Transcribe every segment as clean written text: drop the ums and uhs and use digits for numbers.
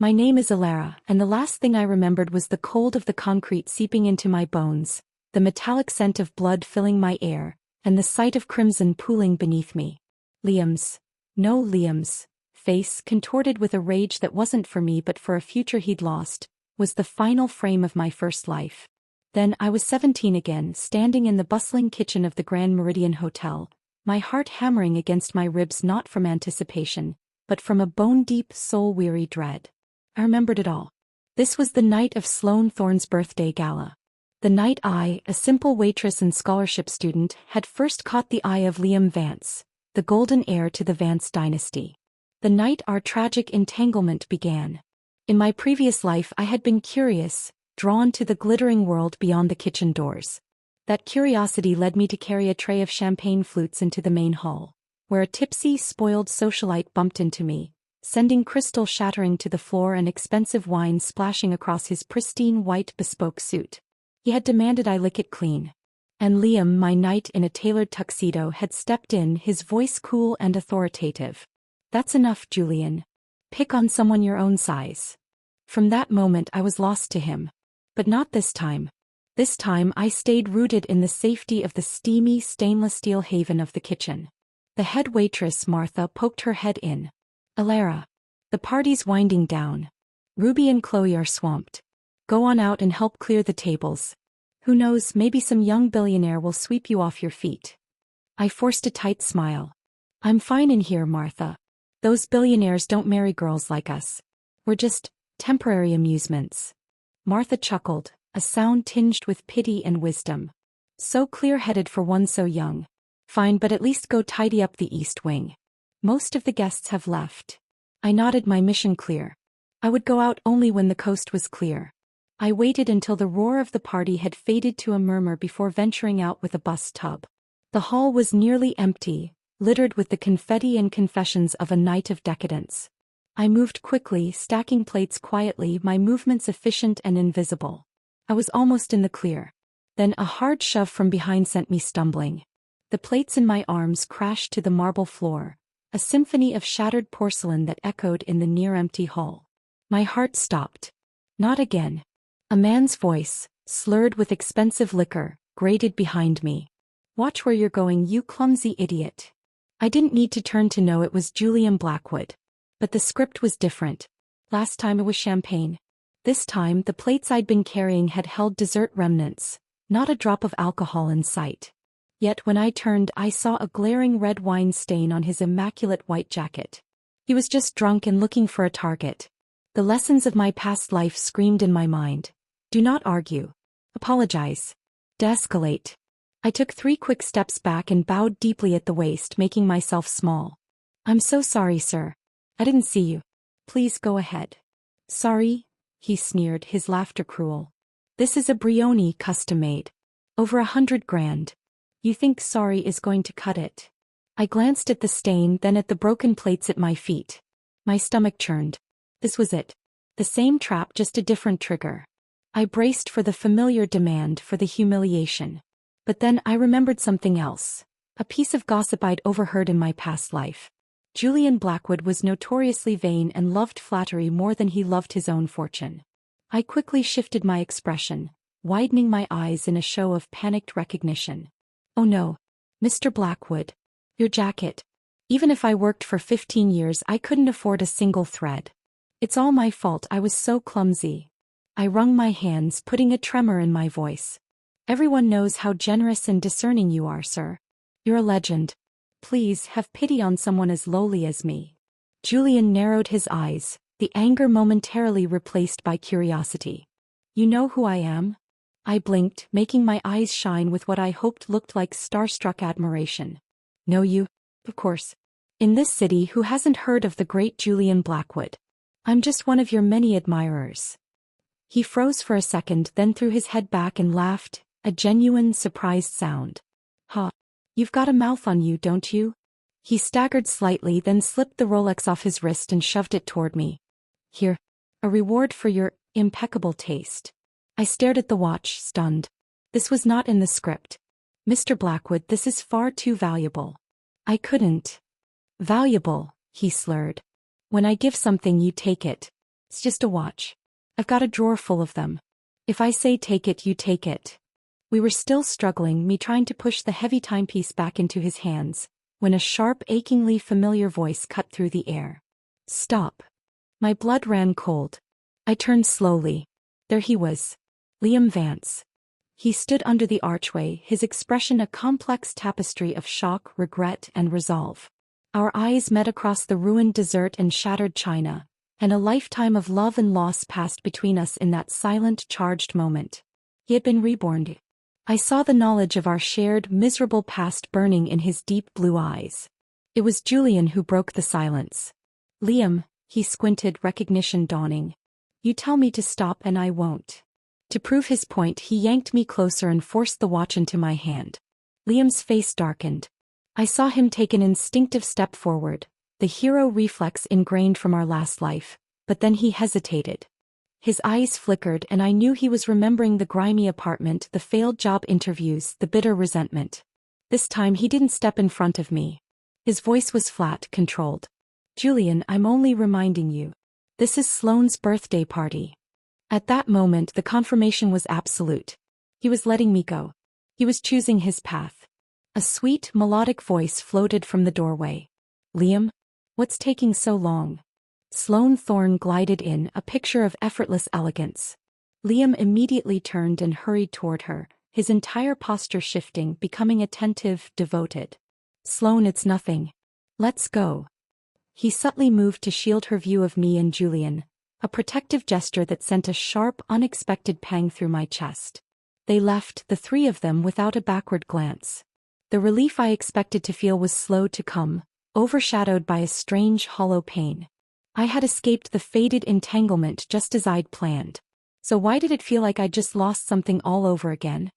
My name is Alara, and the last thing I remembered was the cold of the concrete seeping into my bones, the metallic scent of blood filling my air, and the sight of crimson pooling beneath me. Liam's face, contorted with a rage that wasn't for me but for a future he'd lost, was the final frame of my first life. Then I was 17 again, standing in the bustling kitchen of the Grand Meridian Hotel, my heart hammering against my ribs not from anticipation, but from a bone-deep, soul-weary dread. I remembered it all. This was the night of Sloane Thorne's birthday gala. The night I, a simple waitress and scholarship student, had first caught the eye of Liam Vance, the golden heir to the Vance dynasty. The night our tragic entanglement began. In my previous life I had been curious, drawn to the glittering world beyond the kitchen doors. That curiosity led me to carry a tray of champagne flutes into the main hall, where a tipsy, spoiled socialite bumped into me, sending crystal shattering to the floor and expensive wine splashing across his pristine white bespoke suit. He had demanded I lick it clean. And Liam, my knight in a tailored tuxedo, had stepped in, his voice cool and authoritative. "That's enough, Julian. Pick on someone your own size." From that moment I was lost to him. But not this time. This time I stayed rooted in the safety of the steamy stainless steel haven of the kitchen. The head waitress, Martha, poked her head in. "Alara. The party's winding down. Ruby and Chloe are swamped. Go on out and help clear the tables. Who knows, maybe some young billionaire will sweep you off your feet." I forced a tight smile. "I'm fine in here, Martha. Those billionaires don't marry girls like us. We're just temporary amusements." Martha chuckled, a sound tinged with pity and wisdom. "So clear-headed for one so young. Fine, but at least go tidy up the East Wing. Most of the guests have left." I nodded, my mission clear. I would go out only when the coast was clear. I waited until the roar of the party had faded to a murmur before venturing out with a bus tub. The hall was nearly empty, littered with the confetti and confessions of a night of decadence. I moved quickly, stacking plates quietly, my movements efficient and invisible. I was almost in the clear. Then a hard shove from behind sent me stumbling. The plates in my arms crashed to the marble floor, a symphony of shattered porcelain that echoed in the near-empty hall. My heart stopped. Not again. A man's voice, slurred with expensive liquor, grated behind me. "Watch where you're going, you clumsy idiot." I didn't need to turn to know it was Julian Blackwood. But the script was different. Last time it was champagne. This time the plates I'd been carrying had held dessert remnants, not a drop of alcohol in sight. Yet when I turned I saw a glaring red wine stain on his immaculate white jacket. He was just drunk and looking for a target. The lessons of my past life screamed in my mind. Do not argue. Apologize. De-escalate. I took 3 quick steps back and bowed deeply at the waist, making myself small. "I'm so sorry, sir. I didn't see you. Please go ahead." "Sorry?" he sneered, his laughter cruel. "This is a Brioni custom-made. Over 100 grand. You think sorry is going to cut it?" I glanced at the stain, then at the broken plates at my feet. My stomach churned. This was it. The same trap, just a different trigger. I braced for the familiar demand, for the humiliation. But then I remembered something else. A piece of gossip I'd overheard in my past life. Julian Blackwood was notoriously vain and loved flattery more than he loved his own fortune. I quickly shifted my expression, widening my eyes in a show of panicked recognition. "Oh no, Mr. Blackwood. Your jacket. Even if I worked for 15 years I couldn't afford a single thread. It's all my fault, I was so clumsy." I wrung my hands, putting a tremor in my voice. "Everyone knows how generous and discerning you are, sir. You're a legend. Please, have pity on someone as lowly as me." Julian narrowed his eyes, the anger momentarily replaced by curiosity. "You know who I am?" I blinked, making my eyes shine with what I hoped looked like starstruck admiration. "Know you? Of course. In this city, who hasn't heard of the great Julian Blackwood? I'm just one of your many admirers." He froze for a second, then threw his head back and laughed, a genuine, surprised sound. "Ha. You've got a mouth on you, don't you?" He staggered slightly, then slipped the Rolex off his wrist and shoved it toward me. "Here. A reward for your impeccable taste." I stared at the watch, stunned. This was not in the script. "Mr. Blackwood, this is far too valuable." I couldn't. "Valuable," he slurred. "When I give something you take it. It's just a watch. I've got a drawer full of them. If I say take it, you take it. We were still struggling, me trying to push the heavy timepiece back into his hands, when a sharp, achingly familiar voice cut through the air. Stop. My blood ran cold. I turned slowly. There he was. Liam Vance. He stood under the archway, his expression a complex tapestry of shock, regret, and resolve. Our eyes met across the ruined dessert and shattered china, and a lifetime of love and loss passed between us in that silent, charged moment. He had been reborn. I saw the knowledge of our shared, miserable past burning in his deep blue eyes. It was Julian who broke the silence. Liam, he squinted, recognition dawning. You tell me to stop and I won't. To prove his point, he yanked me closer and forced the watch into my hand. Liam's face darkened. I saw him take an instinctive step forward, the hero reflex ingrained from our last life, but then he hesitated. His eyes flickered and I knew he was remembering the grimy apartment, the failed job interviews, the bitter resentment. This time he didn't step in front of me. His voice was flat, controlled. Julian, I'm only reminding you. This is Sloane's birthday party. At that moment the confirmation was absolute. He was letting me go. He was choosing his path. A sweet, melodic voice floated from the doorway. Liam? What's taking so long? Sloane Thorne glided in, a picture of effortless elegance. Liam immediately turned and hurried toward her, his entire posture shifting, becoming attentive, devoted. Sloane, it's nothing. Let's go. He subtly moved to shield her view of me and Julian, a protective gesture that sent a sharp, unexpected pang through my chest. They left, the three of them, without a backward glance. The relief I expected to feel was slow to come, overshadowed by a strange, hollow pain. I had escaped the fated entanglement just as I'd planned. So why did it feel like I'd just lost something all over again?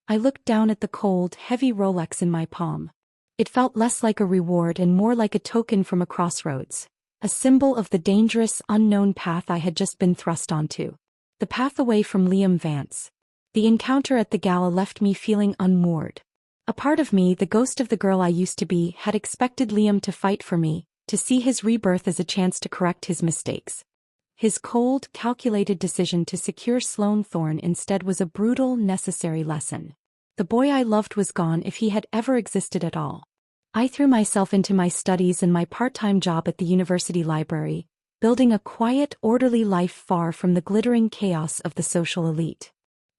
I looked down at the cold, heavy Rolex in my palm. It felt less like a reward and more like a token from a crossroads, a symbol of the dangerous, unknown path I had just been thrust onto. The path away from Liam Vance. The encounter at the gala left me feeling unmoored. A part of me, the ghost of the girl I used to be, had expected Liam to fight for me, to see his rebirth as a chance to correct his mistakes. His cold, calculated decision to secure Sloane Thorne instead was a brutal, necessary lesson. The boy I loved was gone if he had ever existed at all. I threw myself into my studies and my part-time job at the university library, building a quiet, orderly life far from the glittering chaos of the social elite.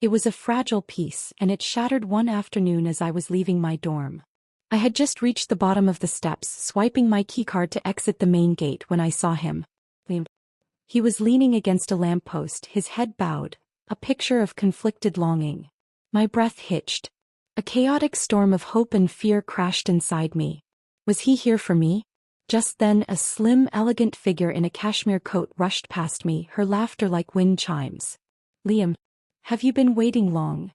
It was a fragile piece, and it shattered one afternoon as I was leaving my dorm. I had just reached the bottom of the steps, swiping my keycard to exit the main gate when I saw him. He was leaning against a lamppost, his head bowed, a picture of conflicted longing. My breath hitched. A chaotic storm of hope and fear crashed inside me. Was he here for me? Just then a slim, elegant figure in a cashmere coat rushed past me, her laughter like wind chimes. Liam, have you been waiting long?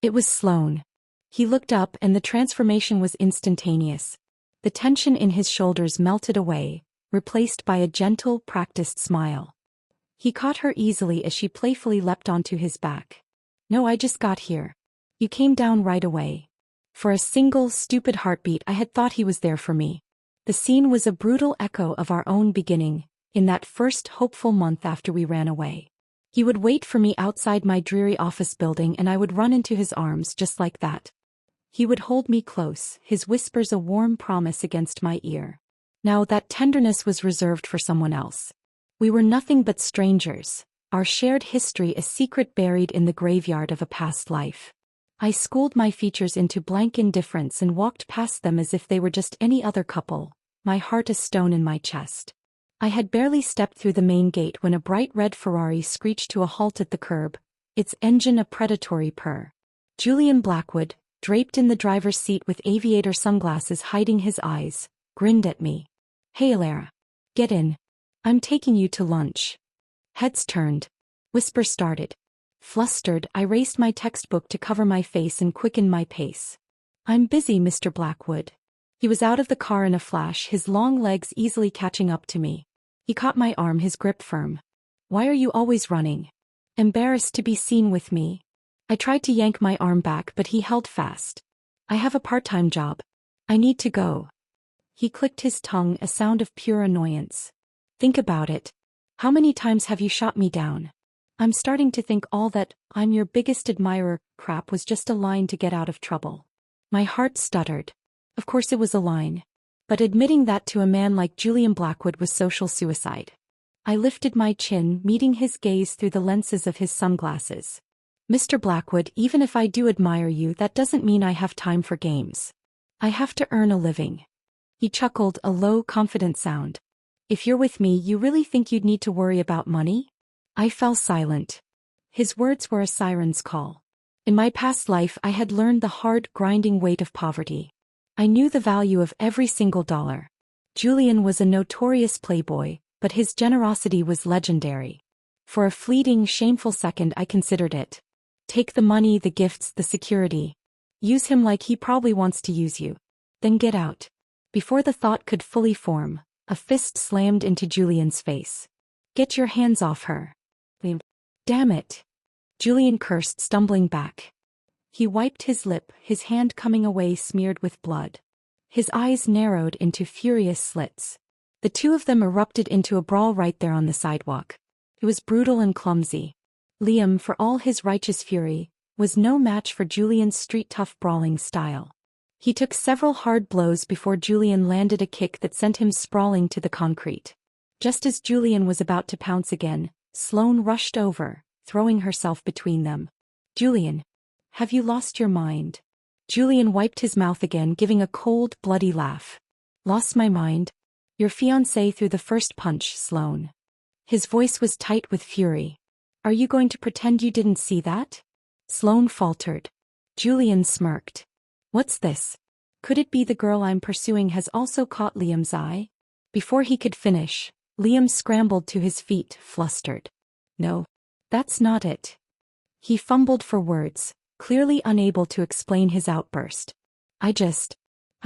It was Sloane. He looked up and the transformation was instantaneous. The tension in his shoulders melted away, replaced by a gentle, practiced smile. He caught her easily as she playfully leapt onto his back. No, I just got here. You came down right away. For a single, stupid heartbeat I had thought he was there for me. The scene was a brutal echo of our own beginning, in that first hopeful month after we ran away. He would wait for me outside my dreary office building and I would run into his arms just like that. He would hold me close, his whispers a warm promise against my ear. Now that tenderness was reserved for someone else. We were nothing but strangers, our shared history a secret buried in the graveyard of a past life. I schooled my features into blank indifference and walked past them as if they were just any other couple, my heart a stone in my chest. I had barely stepped through the main gate when a bright red Ferrari screeched to a halt at the curb, its engine a predatory purr. Julian Blackwood, draped in the driver's seat with aviator sunglasses hiding his eyes, grinned at me. Hey Alara. Get in. I'm taking you to lunch. Heads turned. Whispers started. Flustered, I raised my textbook to cover my face and quicken my pace. I'm busy, Mr. Blackwood. He was out of the car in a flash, his long legs easily catching up to me. He caught my arm, his grip firm. Why are you always running? Embarrassed to be seen with me. I tried to yank my arm back, but he held fast. I have a part-time job. I need to go. He clicked his tongue, a sound of pure annoyance. Think about it. How many times have you shot me down? I'm starting to think all that "I'm your biggest admirer" crap was just a line to get out of trouble. My heart stuttered. Of course it was a line. But admitting that to a man like Julian Blackwood was social suicide. I lifted my chin, meeting his gaze through the lenses of his sunglasses. Mr. Blackwood, even if I do admire you, that doesn't mean I have time for games. I have to earn a living. He chuckled, a low, confident sound. If you're with me, you really think you'd need to worry about money? I fell silent. His words were a siren's call. In my past life, I had learned the hard, grinding weight of poverty. I knew the value of every single dollar. Julian was a notorious playboy, but his generosity was legendary. For a fleeting, shameful second I considered it. Take the money, the gifts, the security. Use him like he probably wants to use you. Then get out. Before the thought could fully form, a fist slammed into Julian's face. Get your hands off her. Damn it. Julian cursed, stumbling back. He wiped his lip, his hand coming away smeared with blood. His eyes narrowed into furious slits. The two of them erupted into a brawl right there on the sidewalk. It was brutal and clumsy. Liam, for all his righteous fury, was no match for Julian's street-tough brawling style. He took several hard blows before Julian landed a kick that sent him sprawling to the concrete. Just as Julian was about to pounce again, Sloane rushed over, throwing herself between them. Julian, have you lost your mind? Julian wiped his mouth again, giving a cold, bloody laugh. Lost my mind? Your fiancé threw the first punch, Sloane. His voice was tight with fury. Are you going to pretend you didn't see that? Sloane faltered. Julian smirked. What's this? Could it be the girl I'm pursuing has also caught Liam's eye? Before he could finish, Liam scrambled to his feet, flustered. No, that's not it. He fumbled for words, clearly unable to explain his outburst. I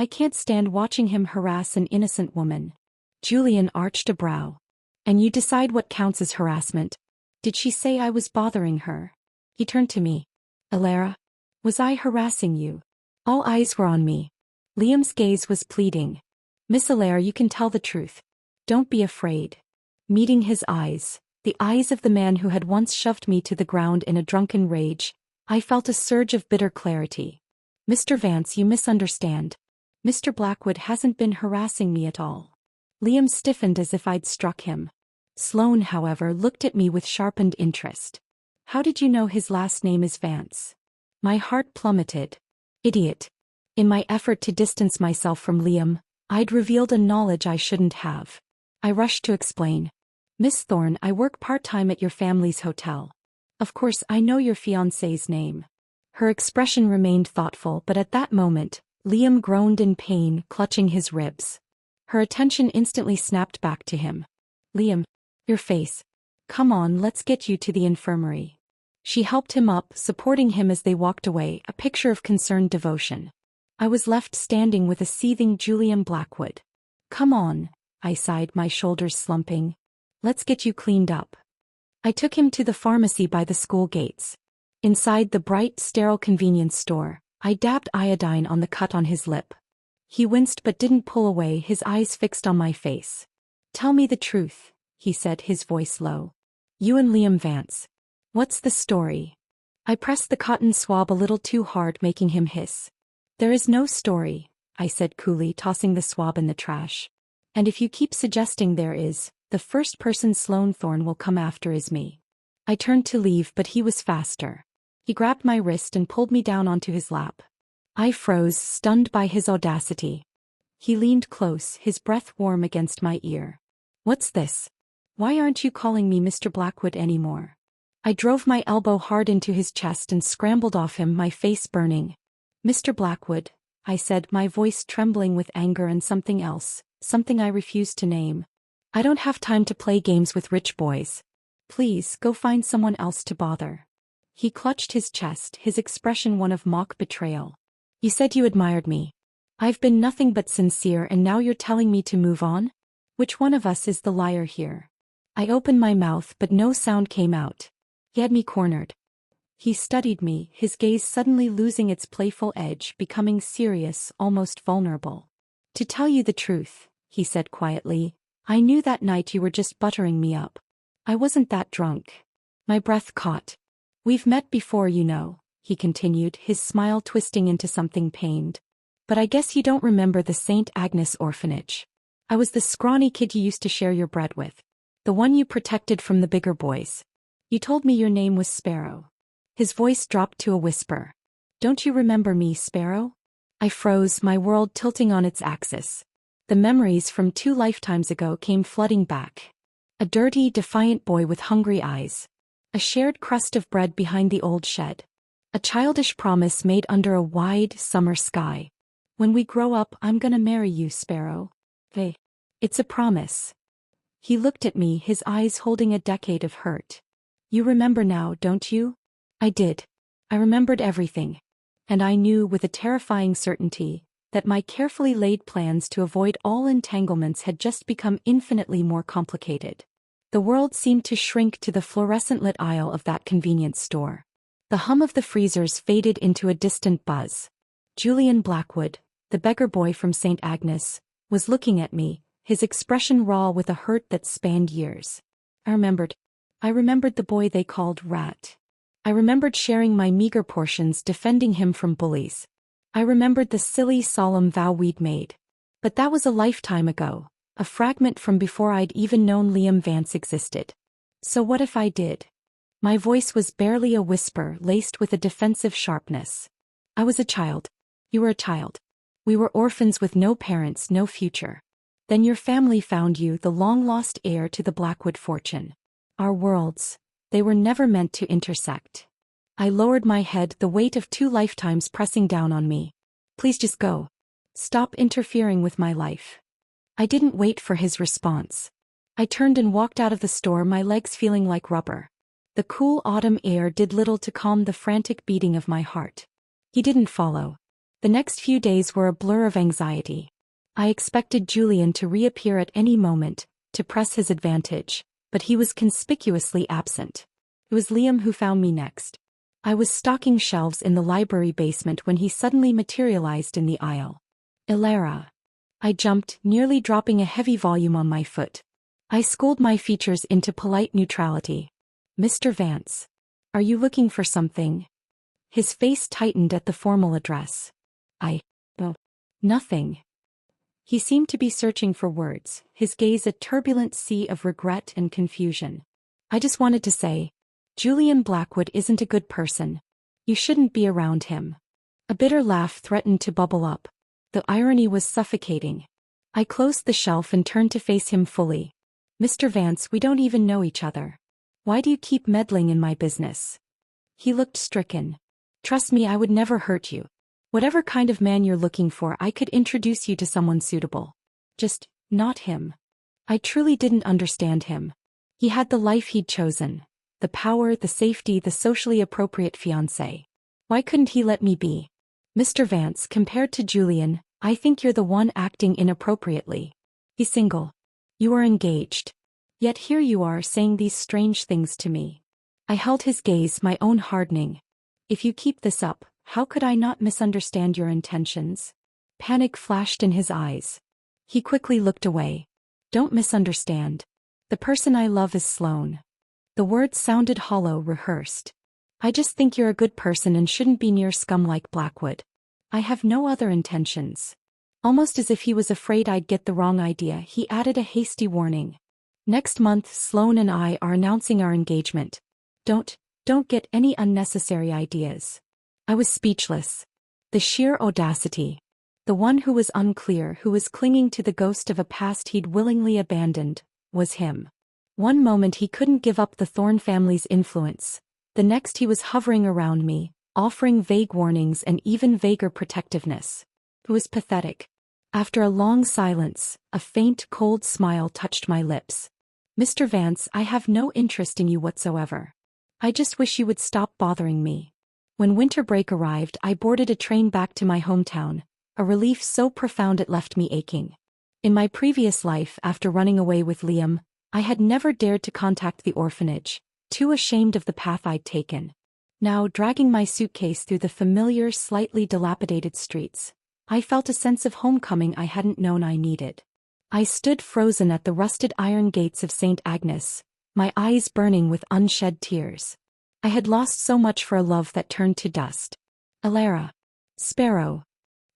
can't stand watching him harass an innocent woman. Julian arched a brow. And you decide what counts as harassment? Did she say I was bothering her? He turned to me. Alara, was I harassing you? All eyes were on me. Liam's gaze was pleading. Miss Alara, you can tell the truth. Don't be afraid. Meeting his eyes, the eyes of the man who had once shoved me to the ground in a drunken rage, I felt a surge of bitter clarity. Mr. Vance, you misunderstand. Mr. Blackwood hasn't been harassing me at all. Liam stiffened as if I'd struck him. Sloane, however, looked at me with sharpened interest. How did you know his last name is Vance? My heart plummeted. Idiot. In my effort to distance myself from Liam, I'd revealed a knowledge I shouldn't have. I rushed to explain. Miss Thorne, I work part-time at your family's hotel. Of course, I know your fiancé's name. Her expression remained thoughtful, but at that moment, Liam groaned in pain, clutching his ribs. Her attention instantly snapped back to him. Liam, your face. Come on, let's get you to the infirmary. She helped him up, supporting him as they walked away, a picture of concerned devotion. I was left standing with a seething Julian Blackwood. Come on, I sighed, my shoulders slumping. Let's get you cleaned up. I took him to the pharmacy by the school gates. Inside the bright, sterile convenience store, I dabbed iodine on the cut on his lip. He winced but didn't pull away, his eyes fixed on my face. Tell me the truth, he said, his voice low. You and Liam Vance. What's the story? I pressed the cotton swab a little too hard, making him hiss. There is no story, I said coolly, tossing the swab in the trash. And if you keep suggesting there is, the first person Sloane Thorne will come after is me. I turned to leave, but he was faster. He grabbed my wrist and pulled me down onto his lap. I froze, stunned by his audacity. He leaned close, his breath warm against my ear. What's this? Why aren't you calling me Mr. Blackwood anymore? I drove my elbow hard into his chest and scrambled off him, my face burning. Mr. Blackwood, I said, my voice trembling with anger and something else, something I refused to name. I don't have time to play games with rich boys. Please, go find someone else to bother. He clutched his chest, his expression one of mock betrayal. You said you admired me. I've been nothing but sincere, and now you're telling me to move on? Which one of us is the liar here? I opened my mouth, but no sound came out. He had me cornered. He studied me, his gaze suddenly losing its playful edge, becoming serious, almost vulnerable. To tell you the truth, he said quietly, I knew that night you were just buttering me up. I wasn't that drunk. My breath caught. We've met before, you know, he continued, his smile twisting into something pained. But I guess you don't remember the St. Agnes orphanage. I was the scrawny kid you used to share your bread with. The one you protected from the bigger boys. You told me your name was Sparrow. His voice dropped to a whisper. Don't you remember me, Sparrow? I froze, my world tilting on its axis. The memories from 2 lifetimes ago came flooding back. A dirty, defiant boy with hungry eyes. A shared crust of bread behind the old shed. A childish promise made under a wide, summer sky. When we grow up, I'm gonna marry you, Sparrow. Hey. It's a promise. He looked at me, his eyes holding a decade of hurt. You remember now, don't you? I did. I remembered everything. And I knew with a terrifying certainty that my carefully laid plans to avoid all entanglements had just become infinitely more complicated. The world seemed to shrink to the fluorescent-lit aisle of that convenience store. The hum of the freezers faded into a distant buzz. Julian Blackwood, the beggar boy from St. Agnes, was looking at me, his expression raw with a hurt that spanned years. I remembered the boy they called Rat. I remembered sharing my meager portions, defending him from bullies. I remembered the silly, solemn vow we'd made. But that was a lifetime ago, a fragment from before I'd even known Liam Vance existed. So what if I did? My voice was barely a whisper, laced with a defensive sharpness. I was a child. You were a child. We were orphans with no parents, no future. Then your family found you, the long-lost heir to the Blackwood fortune. Our worlds, they were never meant to intersect. I lowered my head, the weight of 2 lifetimes pressing down on me. Please just go. Stop interfering with my life. I didn't wait for his response. I turned and walked out of the store, my legs feeling like rubber. The cool autumn air did little to calm the frantic beating of my heart. He didn't follow. The next few days were a blur of anxiety. I expected Julian to reappear at any moment, to press his advantage, but he was conspicuously absent. It was Liam who found me next. I was stocking shelves in the library basement when he suddenly materialized in the aisle. Ilara. I jumped, nearly dropping a heavy volume on my foot. I schooled my features into polite neutrality. Mr. Vance. Are you looking for something? His face tightened at the formal address. Nothing. He seemed to be searching for words, his gaze a turbulent sea of regret and confusion. I just wanted to say, Julian Blackwood isn't a good person. You shouldn't be around him. A bitter laugh threatened to bubble up. The irony was suffocating. I closed the shelf and turned to face him fully. Mr. Vance, we don't even know each other. Why do you keep meddling in my business? He looked stricken. Trust me, I would never hurt you. Whatever kind of man you're looking for, I could introduce you to someone suitable. Just, not him. I truly didn't understand him. He had the life he'd chosen. The power, the safety, the socially appropriate fiancé. Why couldn't he let me be? Mr. Vance, compared to Julian, I think you're the one acting inappropriately. He's single. You are engaged. Yet here you are saying these strange things to me. I held his gaze, my own hardening. If you keep this up, how could I not misunderstand your intentions? Panic flashed in his eyes. He quickly looked away. Don't misunderstand. The person I love is Sloane. The words sounded hollow, rehearsed. I just think you're a good person and shouldn't be near scum like Blackwood. I have no other intentions. Almost as if he was afraid I'd get the wrong idea, he added a hasty warning. Next month, Sloane and I are announcing our engagement. Don't get any unnecessary ideas. I was speechless. The sheer audacity. The one who was unclear, who was clinging to the ghost of a past he'd willingly abandoned, was him. One moment he couldn't give up the Thorne family's influence. The next he was hovering around me, offering vague warnings and even vaguer protectiveness. It was pathetic. After a long silence, a faint, cold smile touched my lips. Mr. Vance, I have no interest in you whatsoever. I just wish you would stop bothering me. When winter break arrived, I boarded a train back to my hometown, a relief so profound it left me aching. In my previous life, after running away with Liam, I had never dared to contact the orphanage, too ashamed of the path I'd taken. Now, dragging my suitcase through the familiar, slightly dilapidated streets, I felt a sense of homecoming I hadn't known I needed. I stood frozen at the rusted iron gates of St. Agnes, my eyes burning with unshed tears. I had lost so much for a love that turned to dust. Elara. Sparrow.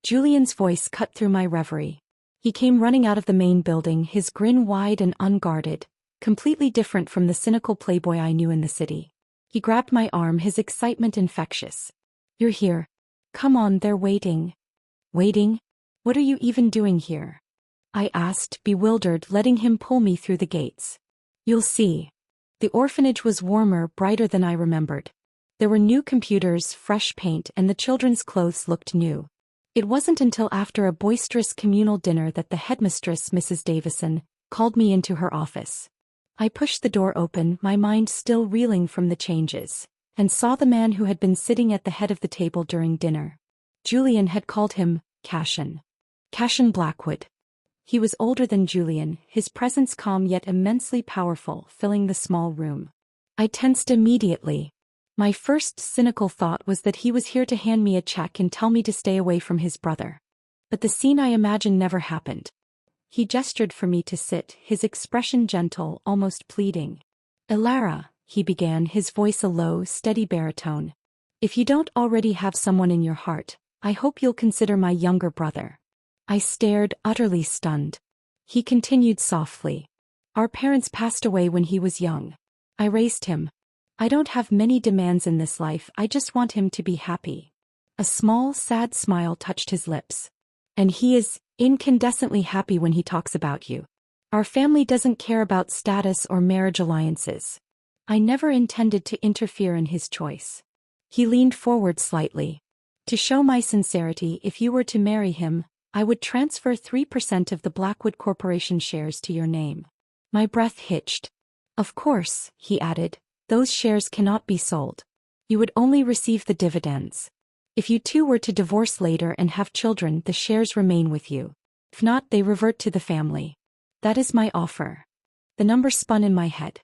Julian's voice cut through my reverie. He came running out of the main building, his grin wide and unguarded, completely different from the cynical playboy I knew in the city. He grabbed my arm, his excitement infectious. You're here. Come on, they're waiting. Waiting? What are you even doing here? I asked, bewildered, letting him pull me through the gates. You'll see. The orphanage was warmer, brighter than I remembered. There were new computers, fresh paint, and the children's clothes looked new. It wasn't until after a boisterous communal dinner that the headmistress, Mrs. Davison, called me into her office. I pushed the door open, my mind still reeling from the changes, and saw the man who had been sitting at the head of the table during dinner. Julian had called him Cashin. Cashin Blackwood. He was older than Julian, his presence calm yet immensely powerful, filling the small room. I tensed immediately. My first cynical thought was that he was here to hand me a check and tell me to stay away from his brother. But the scene I imagined never happened. He gestured for me to sit, his expression gentle, almost pleading. Elara, he began, his voice a low, steady baritone. If you don't already have someone in your heart, I hope you'll consider my younger brother. I stared, utterly stunned. He continued softly. Our parents passed away when he was young. I raised him. I don't have many demands in this life, I just want him to be happy. A small, sad smile touched his lips. And he is incandescently happy when he talks about you. Our family doesn't care about status or marriage alliances. I never intended to interfere in his choice. He leaned forward slightly. To show my sincerity, if you were to marry him, I would transfer 3% of the Blackwood Corporation shares to your name. My breath hitched. Of course, he added, those shares cannot be sold. You would only receive the dividends. If you two were to divorce later and have children, the shares remain with you. If not, they revert to the family. That is my offer. The number spun in my head.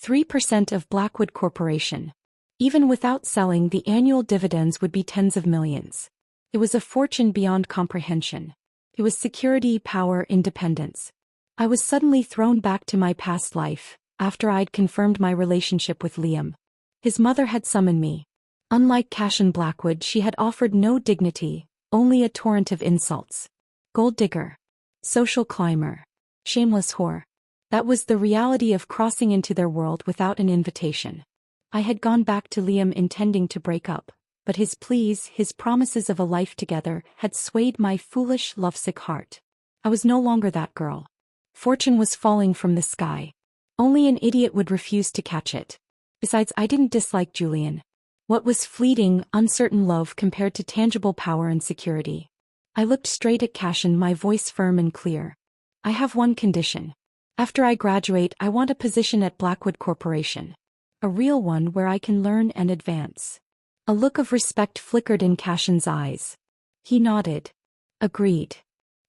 3% of Blackwood Corporation. Even without selling, the annual dividends would be tens of millions. It was a fortune beyond comprehension. It was security, power, independence. I was suddenly thrown back to my past life, after I'd confirmed my relationship with Liam. His mother had summoned me. Unlike Cashin Blackwood, she had offered no dignity, only a torrent of insults. Gold digger. Social climber. Shameless whore. That was the reality of crossing into their world without an invitation. I had gone back to Liam intending to break up, but his pleas, his promises of a life together, had swayed my foolish, lovesick heart. I was no longer that girl. Fortune was falling from the sky. Only an idiot would refuse to catch it. Besides, I didn't dislike Julian. What was fleeting, uncertain love compared to tangible power and security? I looked straight at Cashin, my voice firm and clear. I have one condition. After I graduate, I want a position at Blackwood Corporation. A real one where I can learn and advance. A look of respect flickered in Cashin's eyes. He nodded. Agreed.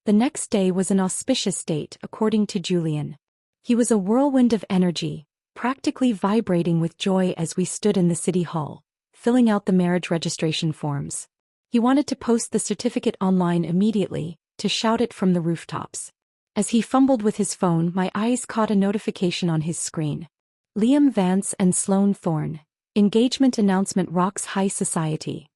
The next day was an auspicious date, according to Julian. He was a whirlwind of energy, practically vibrating with joy as we stood in the city hall, filling out the marriage registration forms. He wanted to post the certificate online immediately, to shout it from the rooftops. As he fumbled with his phone, my eyes caught a notification on his screen. Liam Vance and Sloane Thorne. Engagement announcement rocks high society.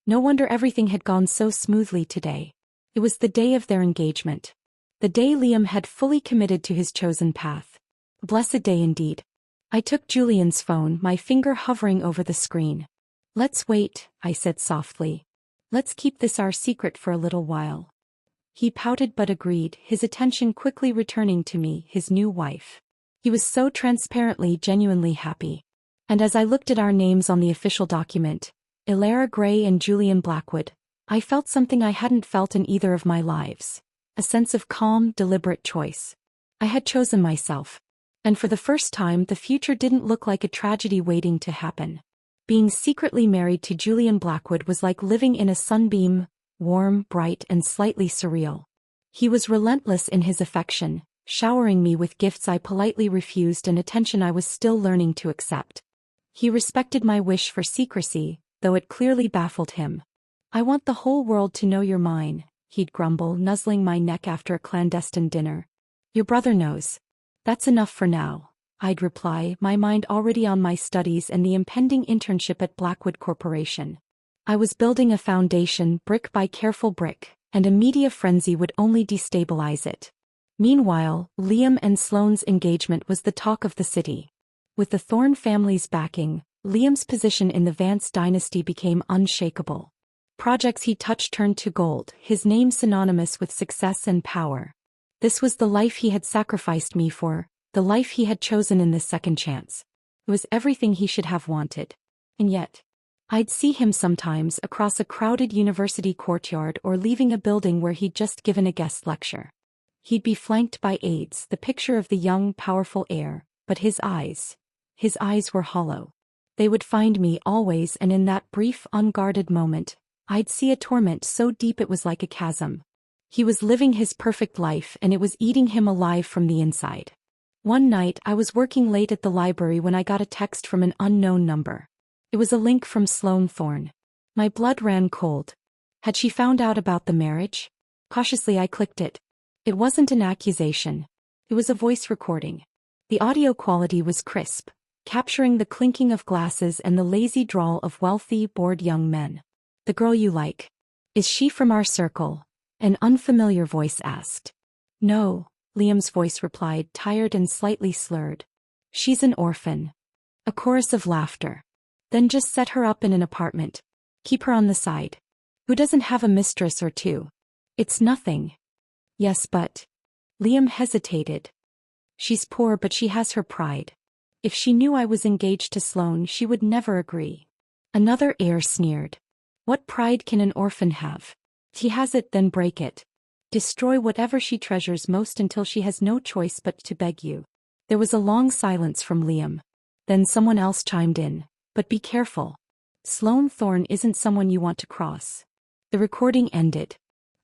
No wonder everything had gone so smoothly today. It was the day of their engagement. The day Liam had fully committed to his chosen path. A blessed day indeed. I took Julian's phone, my finger hovering over the screen. Let's wait, I said softly. Let's keep this our secret for a little while. He pouted but agreed, his attention quickly returning to me, his new wife. He was so transparently, genuinely happy. And as I looked at our names on the official document, Elara Gray and Julian Blackwood, I felt something I hadn't felt in either of my lives. A sense of calm, deliberate choice. I had chosen myself. And for the first time, the future didn't look like a tragedy waiting to happen. Being secretly married to Julian Blackwood was like living in a sunbeam, warm, bright, and slightly surreal. He was relentless in his affection, showering me with gifts I politely refused and attention I was still learning to accept. He respected my wish for secrecy, though it clearly baffled him. I want the whole world to know you're mine, he'd grumble, nuzzling my neck after a clandestine dinner. Your brother knows. That's enough for now. I'd reply, my mind already on my studies and the impending internship at Blackwood Corporation. I was building a foundation brick by careful brick, and a media frenzy would only destabilize it. Meanwhile, Liam and Sloane's engagement was the talk of the city. With the Thorne family's backing, Liam's position in the Vance dynasty became unshakable. Projects he touched turned to gold, his name synonymous with success and power. This was the life he had sacrificed me for, the life he had chosen in this second chance. It was everything he should have wanted. And yet, I'd see him sometimes across a crowded university courtyard or leaving a building where he'd just given a guest lecture. He'd be flanked by aides, the picture of the young, powerful heir, but his eyes were hollow. They would find me always, and in that brief, unguarded moment, I'd see a torment so deep it was like a chasm. He was living his perfect life and it was eating him alive from the inside. One night I was working late at the library when I got a text from an unknown number. It was a link from Sloane Thorne. My blood ran cold. Had she found out about the marriage? Cautiously I clicked it. It wasn't an accusation. It was a voice recording. The audio quality was crisp, capturing the clinking of glasses and the lazy drawl of wealthy, bored young men. "The girl you like. Is she from our circle?" An unfamiliar voice asked. "No," Liam's voice replied, tired and slightly slurred. "She's an orphan." A chorus of laughter. "Then just set her up in an apartment. Keep her on the side. Who doesn't have a mistress or two? It's nothing." "Yes, but..." Liam hesitated. "She's poor, but she has her pride. If she knew I was engaged to Sloane, she would never agree." Another heir sneered. "What pride can an orphan have? She has it, then break it. Destroy whatever she treasures most until she has no choice but to beg you." There was a long silence from Liam. Then someone else chimed in. "But be careful. Sloane Thorne isn't someone you want to cross." The recording ended.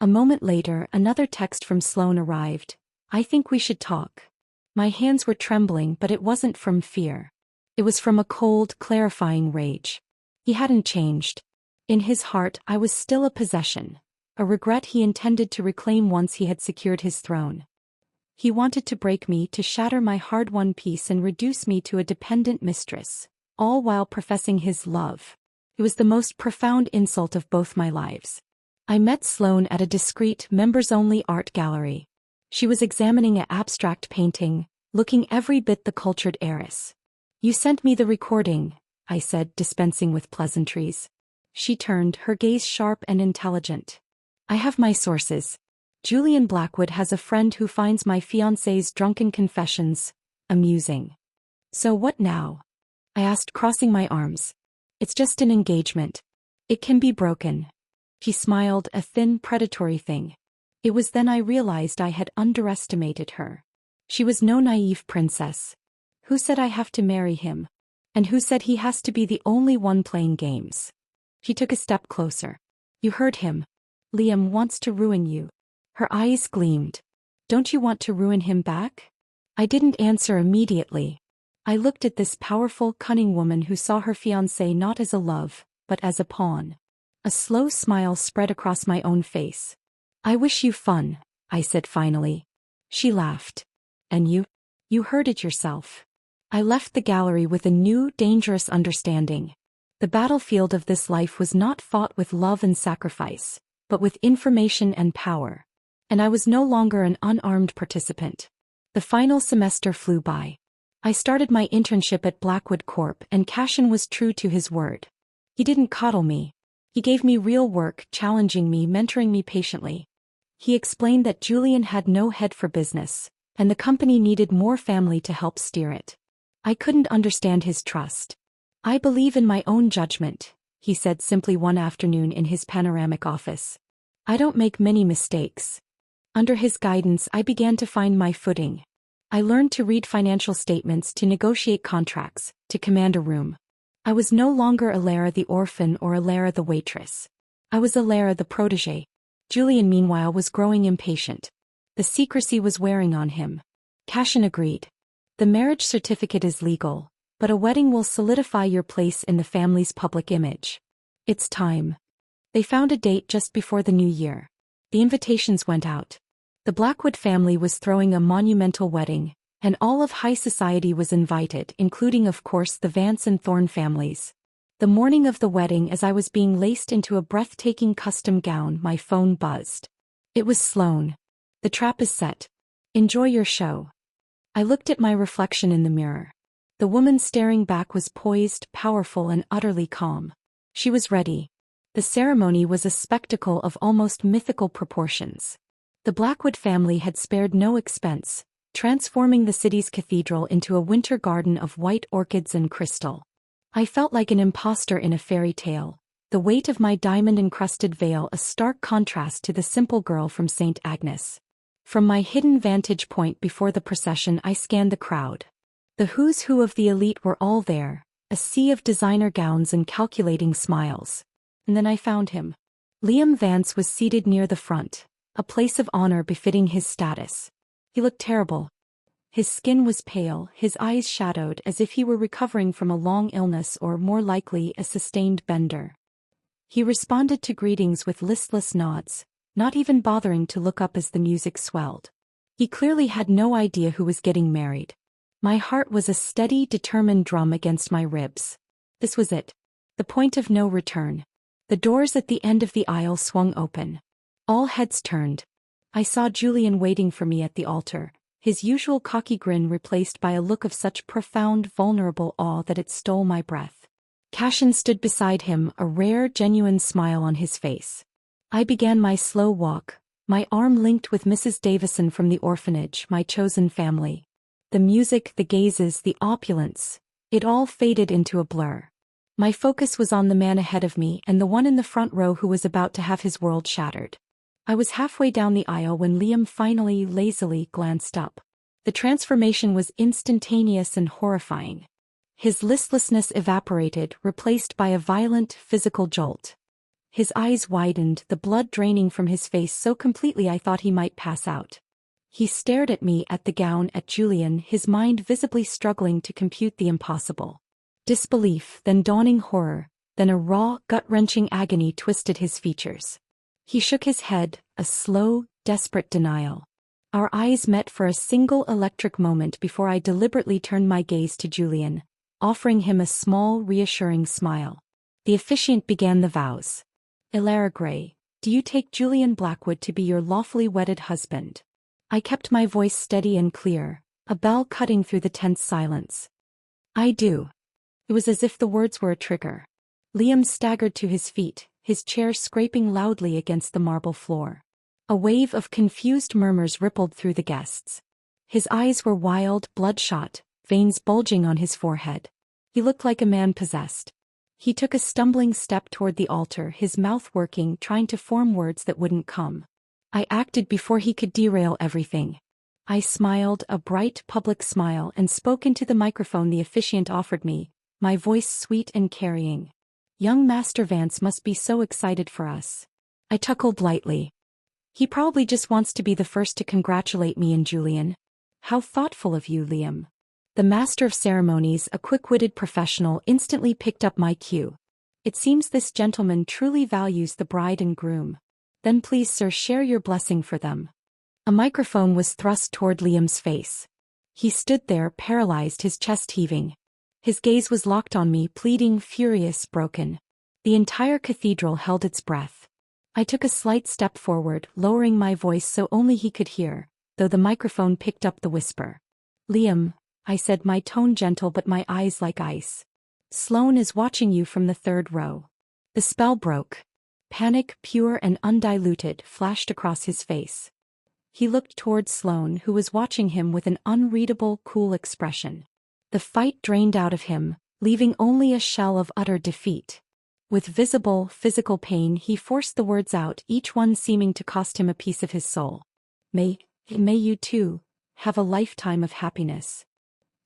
A moment later, another text from Sloane arrived. "I think we should talk." My hands were trembling, but it wasn't from fear. It was from a cold, clarifying rage. He hadn't changed. In his heart, I was still a possession, a regret he intended to reclaim once he had secured his throne. He wanted to break me, to shatter my hard-won peace and reduce me to a dependent mistress, all while professing his love. It was the most profound insult of both my lives. I met Sloane at a discreet, members-only art gallery. She was examining an abstract painting, looking every bit the cultured heiress. "You sent me the recording," I said, dispensing with pleasantries. She turned, her gaze sharp and intelligent. "I have my sources. Julian Blackwood has a friend who finds my fiancé's drunken confessions amusing." "So what now?" I asked, crossing my arms. "It's just an engagement. It can be broken." She smiled, a thin, predatory thing. It was then I realized I had underestimated her. She was no naive princess. Who said I have to marry him? And who said he has to be the only one playing games? She took a step closer. "You heard him. Liam wants to ruin you." Her eyes gleamed. "Don't you want to ruin him back?" I didn't answer immediately. I looked at this powerful, cunning woman who saw her fiancé not as a love, but as a pawn. A slow smile spread across my own face. "I wish you fun," I said finally. She laughed. "And you? You heard it yourself." I left the gallery with a new, dangerous understanding. The battlefield of this life was not fought with love and sacrifice, but with information and power. And I was no longer an unarmed participant. The final semester flew by. I started my internship at Blackwood Corp, and Cashin was true to his word. He didn't coddle me. He gave me real work, challenging me, mentoring me patiently. He explained that Julian had no head for business, and the company needed more family to help steer it. I couldn't understand his trust. "I believe in my own judgment," he said simply one afternoon in his panoramic office. "I don't make many mistakes." Under his guidance, I began to find my footing. I learned to read financial statements, to negotiate contracts, to command a room. I was no longer Alara the orphan or Alara the waitress. I was Alara the protégé. Julian, meanwhile, was growing impatient. The secrecy was wearing on him. Cashin agreed. "The marriage certificate is legal, but a wedding will solidify your place in the family's public image. It's time." They found a date just before the new year. The invitations went out. The Blackwood family was throwing a monumental wedding, and all of high society was invited, including of course the Vance and Thorne families. The morning of the wedding, as I was being laced into a breathtaking custom gown, my phone buzzed. It was Sloane. "The trap is set. Enjoy your show." I looked at my reflection in the mirror. The woman staring back was poised, powerful, and utterly calm. She was ready. The ceremony was a spectacle of almost mythical proportions. The Blackwood family had spared no expense, transforming the city's cathedral into a winter garden of white orchids and crystal. I felt like an imposter in a fairy tale, the weight of my diamond-encrusted veil a stark contrast to the simple girl from St. Agnes. From my hidden vantage point before the procession, I scanned the crowd. The who's who of the elite were all there, a sea of designer gowns and calculating smiles. And then I found him. Liam Vance was seated near the front, a place of honor befitting his status. He looked terrible. His skin was pale, his eyes shadowed as if he were recovering from a long illness or, more likely, a sustained bender. He responded to greetings with listless nods, not even bothering to look up as the music swelled. He clearly had no idea who was getting married. My heart was a steady, determined drum against my ribs. This was it. The point of no return. The doors at the end of the aisle swung open. All heads turned. I saw Julian waiting for me at the altar, his usual cocky grin replaced by a look of such profound, vulnerable awe that it stole my breath. Cashin stood beside him, a rare, genuine smile on his face. I began my slow walk, my arm linked with Mrs. Davison from the orphanage, my chosen family. The music, the gazes, the opulence, it all faded into a blur. My focus was on the man ahead of me and the one in the front row who was about to have his world shattered. I was halfway down the aisle when Liam finally, lazily glanced up. The transformation was instantaneous and horrifying. His listlessness evaporated, replaced by a violent, physical jolt. His eyes widened, the blood draining from his face so completely I thought he might pass out. He stared at me, at the gown, at Julian, his mind visibly struggling to compute the impossible. Disbelief, then dawning horror, then a raw, gut-wrenching agony twisted his features. He shook his head, a slow, desperate denial. Our eyes met for a single electric moment before I deliberately turned my gaze to Julian, offering him a small, reassuring smile. The officiant began the vows. "Elara Gray, do you take Julian Blackwood to be your lawfully wedded husband?" I kept my voice steady and clear, a bell cutting through the tense silence. "I do." It was as if the words were a trigger. Liam staggered to his feet, his chair scraping loudly against the marble floor. A wave of confused murmurs rippled through the guests. His eyes were wild, bloodshot, veins bulging on his forehead. He looked like a man possessed. He took a stumbling step toward the altar, his mouth working, trying to form words that wouldn't come. I acted before he could derail everything. I smiled, a bright, public smile, and spoke into the microphone the officiant offered me, my voice sweet and carrying. "Young Master Vance must be so excited for us." I chuckled lightly. "He probably just wants to be the first to congratulate me and Julian." "How thoughtful of you, Liam." The master of ceremonies, a quick-witted professional, instantly picked up my cue. "It seems this gentleman truly values the bride and groom. Then please, sir, share your blessing for them." A microphone was thrust toward Liam's face. He stood there, paralyzed, his chest heaving. His gaze was locked on me, pleading, furious, broken. The entire cathedral held its breath. I took a slight step forward, lowering my voice so only he could hear, though the microphone picked up the whisper. "Liam," I said, my tone gentle but my eyes like ice. "Sloane is watching you from the third row." The spell broke. Panic, pure and undiluted, flashed across his face. He looked toward Sloane, who was watching him with an unreadable, cool expression. The fight drained out of him, leaving only a shell of utter defeat. With visible, physical pain he forced the words out, each one seeming to cost him a piece of his soul. May you too, have a lifetime of happiness."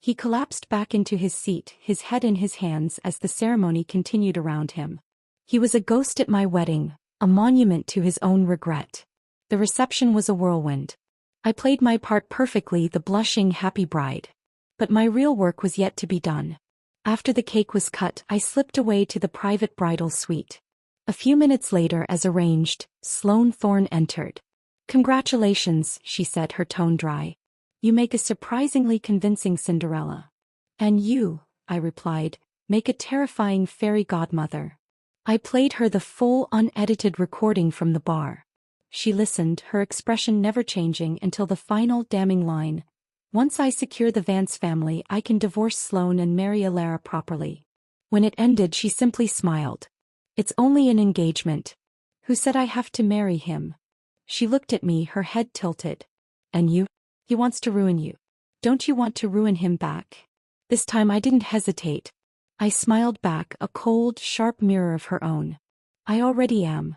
He collapsed back into his seat, his head in his hands as the ceremony continued around him. He was a ghost at my wedding, a monument to his own regret. The reception was a whirlwind. I played my part perfectly, the blushing, happy bride. But my real work was yet to be done. After the cake was cut, I slipped away to the private bridal suite. A few minutes later, as arranged, Sloane Thorne entered. "Congratulations," she said, her tone dry. You make a surprisingly convincing Cinderella. And you, I replied, make a terrifying fairy godmother. I played her the full unedited recording from the bar. She listened, her expression never changing until the final damning line. Once I secure the Vance family, I can divorce Sloane and marry Alara properly. When it ended, she simply smiled. It's only an engagement. Who said I have to marry him? She looked at me, her head tilted. And you? He wants to ruin you. Don't you want to ruin him back? This time I didn't hesitate. I smiled back, a cold, sharp mirror of her own. I already am.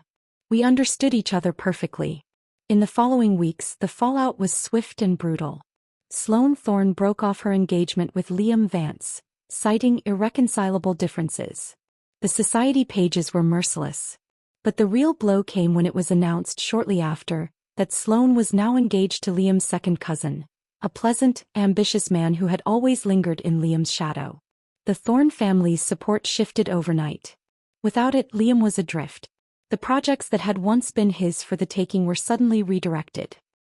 We understood each other perfectly. In the following weeks, the fallout was swift and brutal. Sloane Thorne broke off her engagement with Liam Vance, citing irreconcilable differences. The society pages were merciless. But the real blow came when it was announced shortly after that Sloane was now engaged to Liam's second cousin, a pleasant, ambitious man who had always lingered in Liam's shadow. The Thorne family's support shifted overnight. Without it, Liam was adrift. The projects that had once been his for the taking were suddenly redirected.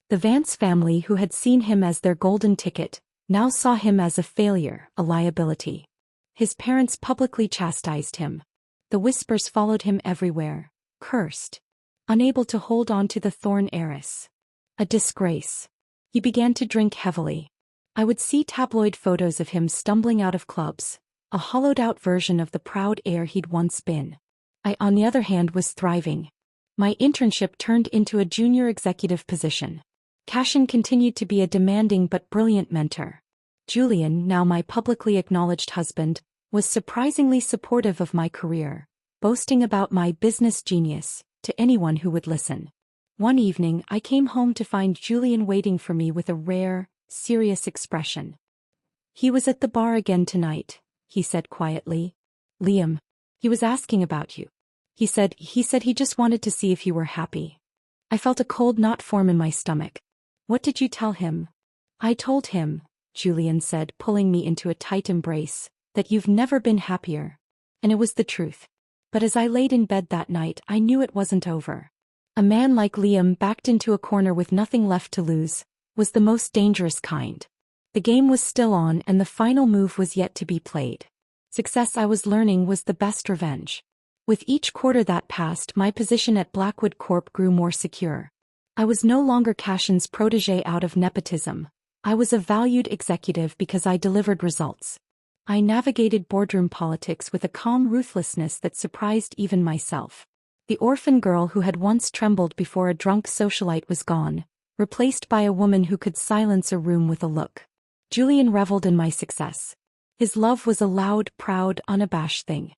The Vance family, who had seen him as their golden ticket, now saw him as a failure, a liability. His parents publicly chastised him. The whispers followed him everywhere. Cursed. Unable to hold on to the Thorne heiress. A disgrace. He began to drink heavily. I would see tabloid photos of him stumbling out of clubs, a hollowed-out version of the proud heir he'd once been. I, on the other hand, was thriving. My internship turned into a junior executive position. Cashin continued to be a demanding but brilliant mentor. Julian, now my publicly acknowledged husband, was surprisingly supportive of my career, boasting about my business genius to anyone who would listen. One evening, I came home to find Julian waiting for me with a rare, serious expression. He was at the bar again tonight, he said quietly. Liam. He was asking about you. He said he just wanted to see if you were happy. I felt a cold knot form in my stomach. What did you tell him? I told him, Julian said, pulling me into a tight embrace, that you've never been happier. And it was the truth. But as I laid in bed that night, I knew it wasn't over. A man like Liam, backed into a corner with nothing left to lose, was the most dangerous kind. The game was still on and the final move was yet to be played. Success, I was learning, was the best revenge. With each quarter that passed, my position at Blackwood Corp grew more secure. I was no longer Cashin's protégé out of nepotism. I was a valued executive because I delivered results. I navigated boardroom politics with a calm ruthlessness that surprised even myself. The orphan girl who had once trembled before a drunk socialite was gone, replaced by a woman who could silence a room with a look. Julian reveled in my success. His love was a loud, proud, unabashed thing.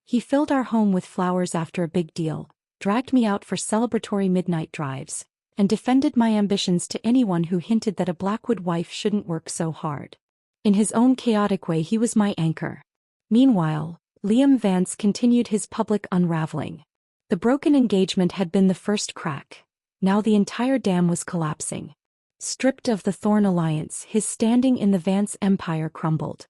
He filled our home with flowers after a big deal, dragged me out for celebratory midnight drives, and defended my ambitions to anyone who hinted that a Blackwood wife shouldn't work so hard. In his own chaotic way, he was my anchor. Meanwhile, Liam Vance continued his public unraveling. The broken engagement had been the first crack. Now the entire dam was collapsing. Stripped of the Thorne alliance, his standing in the Vance empire crumbled.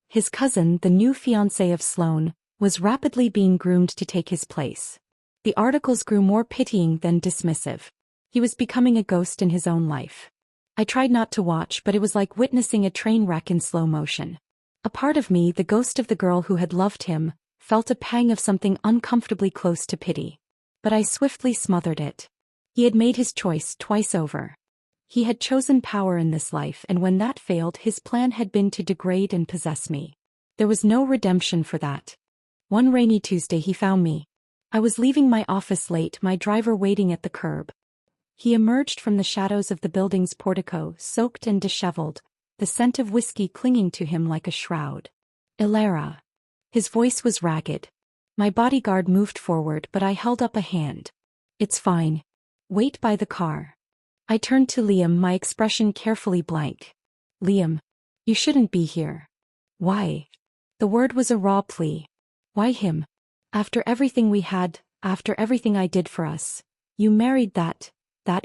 His cousin, the new fiancé of Sloane, was rapidly being groomed to take his place. The articles grew more pitying than dismissive. He was becoming a ghost in his own life. I tried not to watch, but it was like witnessing a train wreck in slow motion. A part of me, the ghost of the girl who had loved him, felt a pang of something uncomfortably close to pity. But I swiftly smothered it. He had made his choice twice over. He had chosen power in this life, and when that failed, his plan had been to degrade and possess me. There was no redemption for that. One rainy Tuesday he found me. I was leaving my office late, my driver waiting at the curb. He emerged from the shadows of the building's portico, soaked and disheveled, the scent of whiskey clinging to him like a shroud. Alara. His voice was ragged. My bodyguard moved forward, but I held up a hand. It's fine. Wait by the car. I turned to Liam, my expression carefully blank. Liam. You shouldn't be here. Why? The word was a raw plea. Why him? After everything we had, after everything I did for us, you married that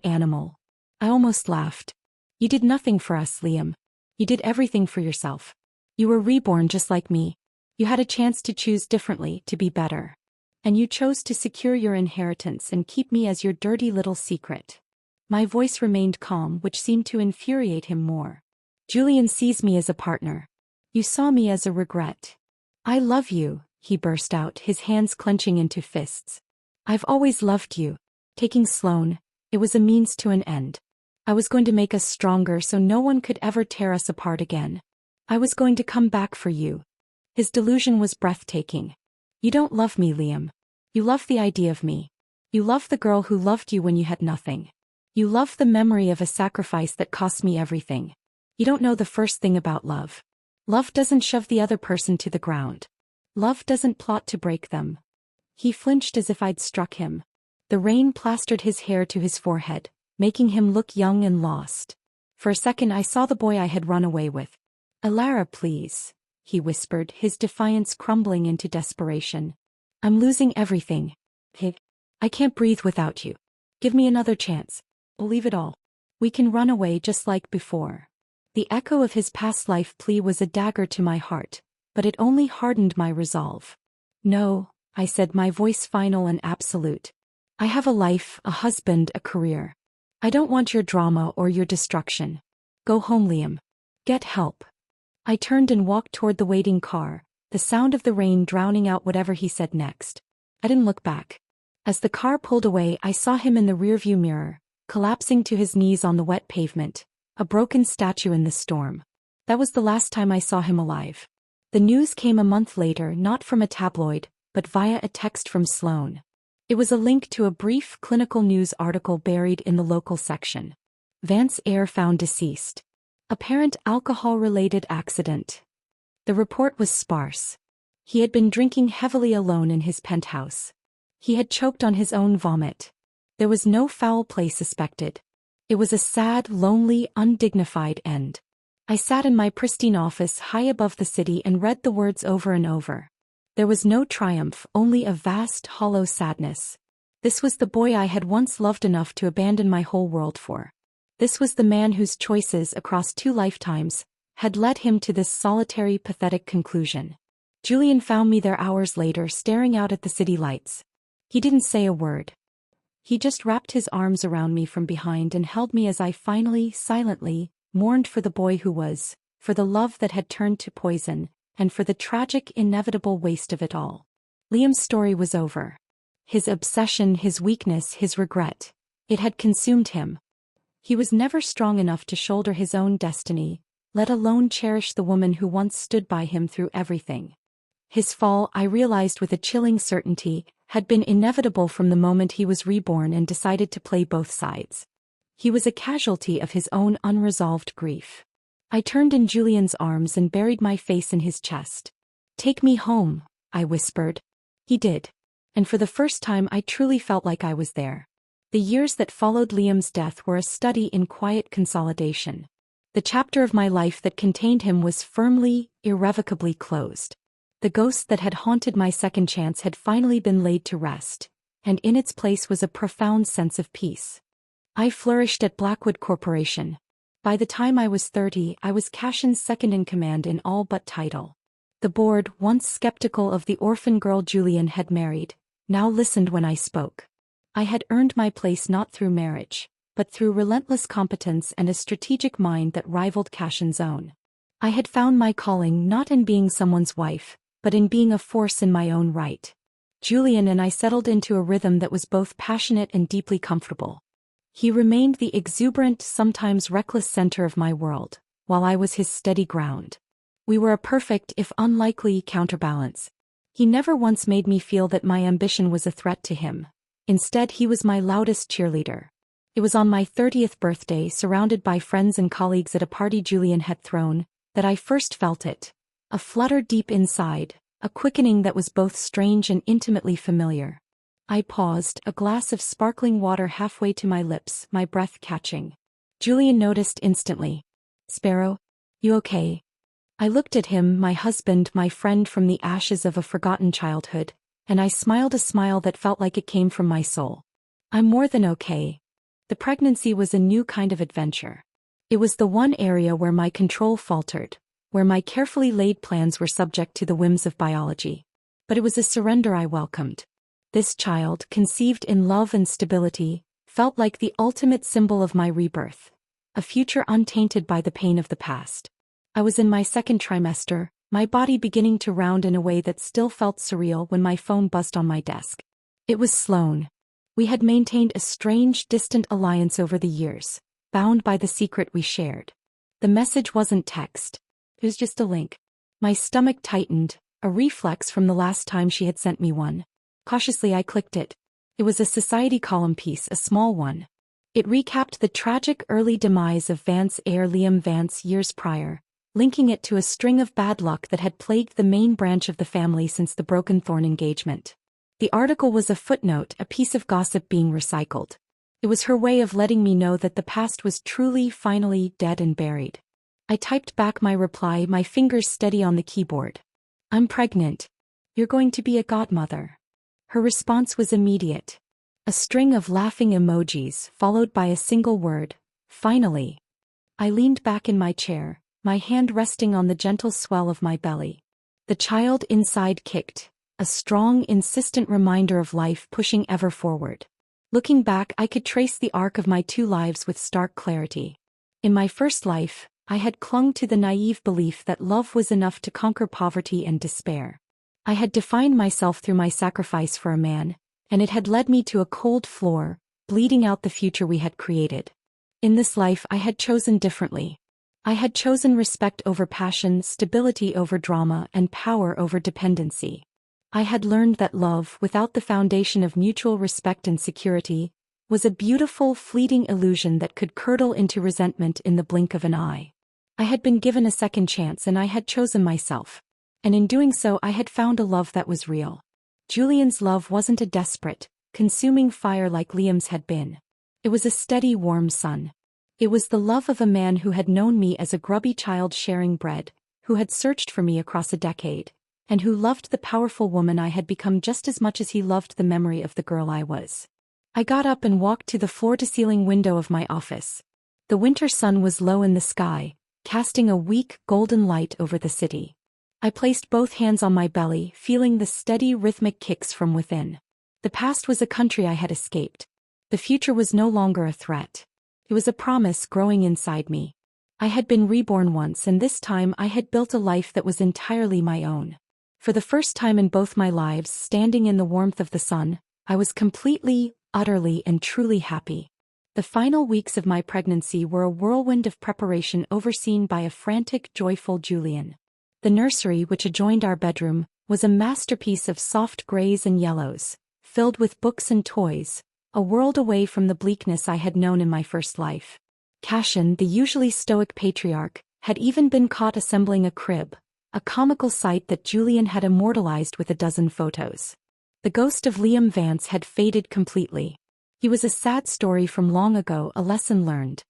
animal. I almost laughed. You did nothing for us, Liam. You did everything for yourself. You were reborn just like me. You had a chance to choose differently, to be better. And you chose to secure your inheritance and keep me as your dirty little secret. My voice remained calm, which seemed to infuriate him more. Julian sees me as a partner. You saw me as a regret. I love you, he burst out, his hands clenching into fists. I've always loved you. Taking Sloane, it was a means to an end. I was going to make us stronger so no one could ever tear us apart again. I was going to come back for you. His delusion was breathtaking. You don't love me, Liam. You love the idea of me. You love the girl who loved you when you had nothing. You love the memory of a sacrifice that cost me everything. You don't know the first thing about love. Love doesn't shove the other person to the ground. Love doesn't plot to break them. He flinched as if I'd struck him. The rain plastered his hair to his forehead, making him look young and lost. For a second I saw the boy I had run away with. Alara, please, he whispered, his defiance crumbling into desperation. I'm losing everything. I can't breathe without you. Give me another chance. Believe it all. We can run away just like before. The echo of his past life plea was a dagger to my heart, but it only hardened my resolve. No, I said, my voice final and absolute. I have a life, a husband, a career. I don't want your drama or your destruction. Go home, Liam. Get help. I turned and walked toward the waiting car, the sound of the rain drowning out whatever he said next. I didn't look back. As the car pulled away, I saw him in the rearview mirror, collapsing to his knees on the wet pavement, a broken statue in the storm. That was the last time I saw him alive. The news came a month later, not from a tabloid, but via a text from Sloane. It was a link to a brief clinical news article buried in the local section. Vance Eyre found deceased. Apparent alcohol-related accident. The report was sparse. He had been drinking heavily alone in his penthouse. He had choked on his own vomit. There was no foul play suspected. It was a sad, lonely, undignified end. I sat in my pristine office high above the city and read the words over and over. There was no triumph, only a vast, hollow sadness. This was the boy I had once loved enough to abandon my whole world for. This was the man whose choices across 2 lifetimes had led him to this solitary, pathetic conclusion. Julian found me there hours later, staring out at the city lights. He didn't say a word. He just wrapped his arms around me from behind and held me as I finally, silently, mourned for the boy who was, for the love that had turned to poison, and for the tragic, inevitable waste of it all. Liam's story was over. His obsession, his weakness, his regret. It had consumed him. He was never strong enough to shoulder his own destiny, let alone cherish the woman who once stood by him through everything. His fall, I realized with a chilling certainty, had been inevitable from the moment he was reborn and decided to play both sides. He was a casualty of his own unresolved grief. I turned in Julian's arms and buried my face in his chest. "Take me home," I whispered. He did. And for the first time I truly felt like I was there. The years that followed Liam's death were a study in quiet consolidation. The chapter of my life that contained him was firmly, irrevocably closed. The ghost that had haunted my second chance had finally been laid to rest, and in its place was a profound sense of peace. I flourished at Blackwood Corporation. By the time I was 30, I was Cashin's second-in-command in all but title. The board, once skeptical of the orphan girl Julian had married, now listened when I spoke. I had earned my place not through marriage, but through relentless competence and a strategic mind that rivaled Cashin's own. I had found my calling not in being someone's wife, but in being a force in my own right. Julian and I settled into a rhythm that was both passionate and deeply comfortable. He remained the exuberant, sometimes reckless center of my world, while I was his steady ground. We were a perfect, if unlikely, counterbalance. He never once made me feel that my ambition was a threat to him. Instead, he was my loudest cheerleader. It was on my 30th birthday, surrounded by friends and colleagues at a party Julian had thrown, that I first felt it. A flutter deep inside, a quickening that was both strange and intimately familiar. I paused, a glass of sparkling water halfway to my lips, my breath catching. Julian noticed instantly. "Sparrow, you okay?" I looked at him, my husband, my friend from the ashes of a forgotten childhood, and I smiled a smile that felt like it came from my soul. "I'm more than okay." The pregnancy was a new kind of adventure. It was the one area where my control faltered, where my carefully laid plans were subject to the whims of biology. But it was a surrender I welcomed. This child, conceived in love and stability, felt like the ultimate symbol of my rebirth, a future untainted by the pain of the past. I was in my second trimester, my body beginning to round in a way that still felt surreal when my phone buzzed on my desk. It was Sloane. We had maintained a strange, distant alliance over the years, bound by the secret we shared. The message wasn't text. It was just a link. My stomach tightened, a reflex from the last time she had sent me one. Cautiously I clicked it. It was a society column piece, a small one. It recapped the tragic early demise of Vance heir Liam Vance years prior, linking it to a string of bad luck that had plagued the main branch of the family since the Broken Thorn engagement. The article was a footnote, a piece of gossip being recycled. It was her way of letting me know that the past was truly, finally, dead and buried. I typed back my reply, my fingers steady on the keyboard. I'm pregnant. You're going to be a godmother. Her response was immediate. A string of laughing emojis, followed by a single word, finally. I leaned back in my chair, my hand resting on the gentle swell of my belly. The child inside kicked, a strong, insistent reminder of life pushing ever forward. Looking back, I could trace the arc of my two lives with stark clarity. In my first life, I had clung to the naive belief that love was enough to conquer poverty and despair. I had defined myself through my sacrifice for a man, and it had led me to a cold floor, bleeding out the future we had created. In this life I had chosen differently. I had chosen respect over passion, stability over drama, and power over dependency. I had learned that love, without the foundation of mutual respect and security, was a beautiful, fleeting illusion that could curdle into resentment in the blink of an eye. I had been given a second chance and I had chosen myself. And in doing so I had found a love that was real. Julian's love wasn't a desperate, consuming fire like Liam's had been. It was a steady, warm sun. It was the love of a man who had known me as a grubby child sharing bread, who had searched for me across a decade, and who loved the powerful woman I had become just as much as he loved the memory of the girl I was. I got up and walked to the floor-to-ceiling window of my office. The winter sun was low in the sky, casting a weak, golden light over the city. I placed both hands on my belly, feeling the steady, rhythmic kicks from within. The past was a country I had escaped. The future was no longer a threat. It was a promise growing inside me. I had been reborn once, and this time I had built a life that was entirely my own. For the first time in both my lives, standing in the warmth of the sun, I was completely, utterly, and truly happy. The final weeks of my pregnancy were a whirlwind of preparation overseen by a frantic, joyful Julian. The nursery, which adjoined our bedroom, was a masterpiece of soft grays and yellows, filled with books and toys, a world away from the bleakness I had known in my first life. Cassian, the usually stoic patriarch, had even been caught assembling a crib, a comical sight that Julian had immortalized with a dozen photos. The ghost of Liam Vance had faded completely. He was a sad story from long ago, a lesson learned.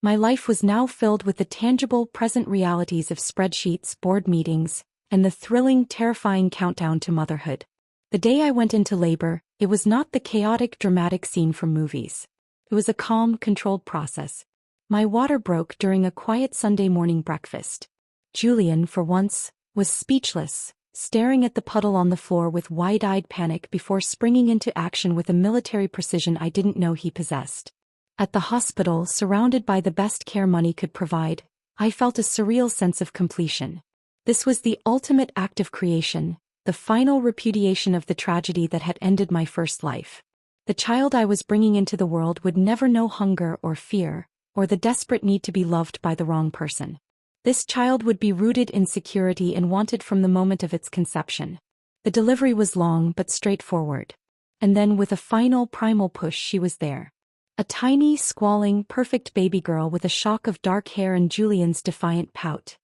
My life was now filled with the tangible, present realities of spreadsheets, board meetings, and the thrilling, terrifying countdown to motherhood. The day I went into labor, it was not the chaotic, dramatic scene from movies. It was a calm, controlled process. My water broke during a quiet Sunday morning breakfast. Julian, for once, was speechless, staring at the puddle on the floor with wide-eyed panic before springing into action with a military precision I didn't know he possessed. At the hospital, surrounded by the best care money could provide, I felt a surreal sense of completion. This was the ultimate act of creation, the final repudiation of the tragedy that had ended my first life. The child I was bringing into the world would never know hunger or fear, or the desperate need to be loved by the wrong person. This child would be rooted in security and wanted from the moment of its conception. The delivery was long but straightforward. And then with a final primal push she was there. A tiny, squalling, perfect baby girl with a shock of dark hair and Julian's defiant pout.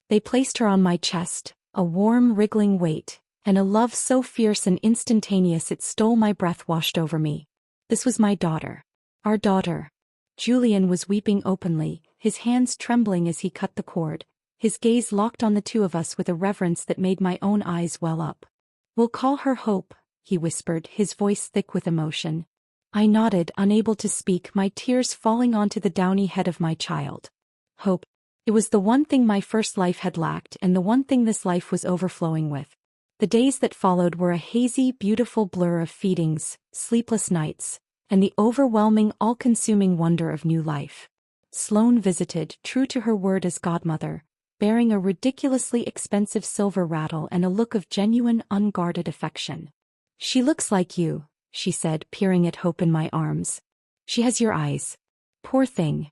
They placed her on my chest, a warm, wriggling weight, and a love so fierce and instantaneous it stole my breath, washed over me. This was my daughter. Our daughter. Julian was weeping openly, his hands trembling as he cut the cord, his gaze locked on the two of us with a reverence that made my own eyes well up. "We'll call her Hope," he whispered, his voice thick with emotion. I nodded, unable to speak, my tears falling onto the downy head of my child. Hope. It was the one thing my first life had lacked and the one thing this life was overflowing with. The days that followed were a hazy, beautiful blur of feedings, sleepless nights, and the overwhelming, all-consuming wonder of new life. Sloane visited, true to her word as godmother, bearing a ridiculously expensive silver rattle and a look of genuine, unguarded affection. "She looks like you," she said, peering at Hope in my arms. "She has your eyes." "Poor thing."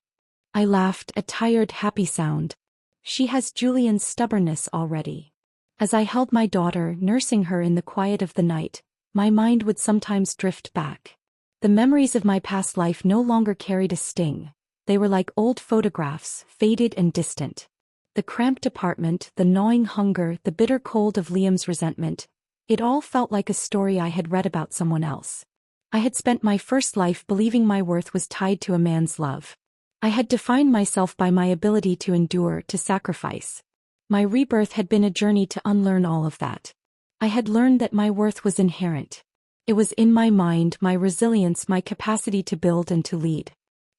I laughed, a tired, happy sound. "She has Julian's stubbornness already." As I held my daughter, nursing her in the quiet of the night, my mind would sometimes drift back. The memories of my past life no longer carried a sting. They were like old photographs, faded and distant. The cramped apartment, the gnawing hunger, the bitter cold of Liam's resentment, it all felt like a story I had read about someone else. I had spent my first life believing my worth was tied to a man's love. I had defined myself by my ability to endure, to sacrifice. My rebirth had been a journey to unlearn all of that. I had learned that my worth was inherent. It was in my mind, my resilience, my capacity to build and to lead.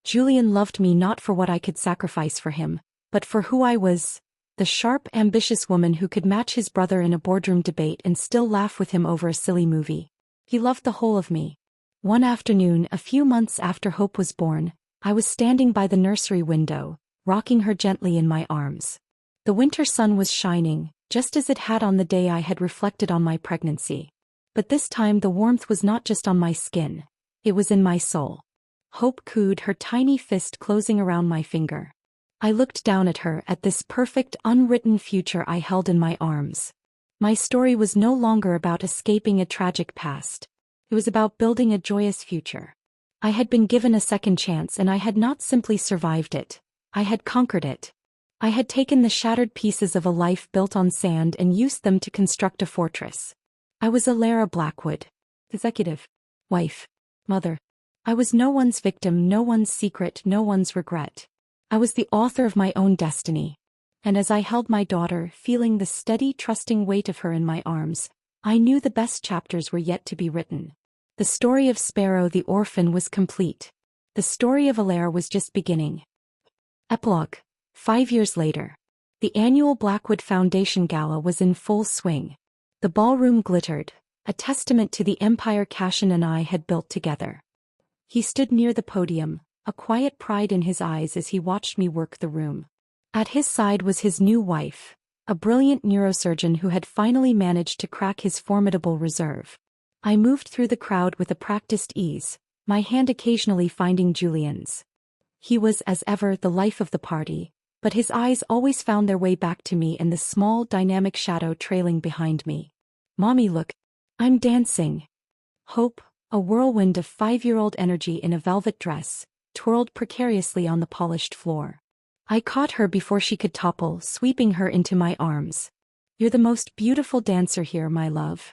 Julian loved me not for what I could sacrifice for him, but for who I was, the sharp, ambitious woman who could match his brother in a boardroom debate and still laugh with him over a silly movie. He loved the whole of me. One afternoon, a few months after Hope was born, I was standing by the nursery window, rocking her gently in my arms. The winter sun was shining, just as it had on the day I had reflected on my pregnancy. But this time the warmth was not just on my skin, it was in my soul. Hope cooed, her tiny fist closing around my finger. I looked down at her, at this perfect, unwritten future I held in my arms. My story was no longer about escaping a tragic past. It was about building a joyous future. I had been given a second chance, and I had not simply survived it. I had conquered it. I had taken the shattered pieces of a life built on sand and used them to construct a fortress. I was Alara Blackwood. Executive. Wife. Mother. I was no one's victim, no one's secret, no one's regret. I was the author of my own destiny. And as I held my daughter, feeling the steady, trusting weight of her in my arms, I knew the best chapters were yet to be written. The story of Sparrow the orphan was complete. The story of Alara was just beginning. Epilogue. 5 years later. The annual Blackwood Foundation Gala was in full swing. The ballroom glittered, a testament to the empire Cashin and I had built together. He stood near the podium, a quiet pride in his eyes as he watched me work the room. At his side was his new wife, a brilliant neurosurgeon who had finally managed to crack his formidable reserve. I moved through the crowd with a practiced ease, my hand occasionally finding Julian's. He was, as ever, the life of the party, but his eyes always found their way back to me and the small, dynamic shadow trailing behind me. "Mommy, look. I'm dancing." Hope, a whirlwind of 5-year-old energy in a velvet dress, twirled precariously on the polished floor. I caught her before she could topple, sweeping her into my arms. "You're the most beautiful dancer here, my love."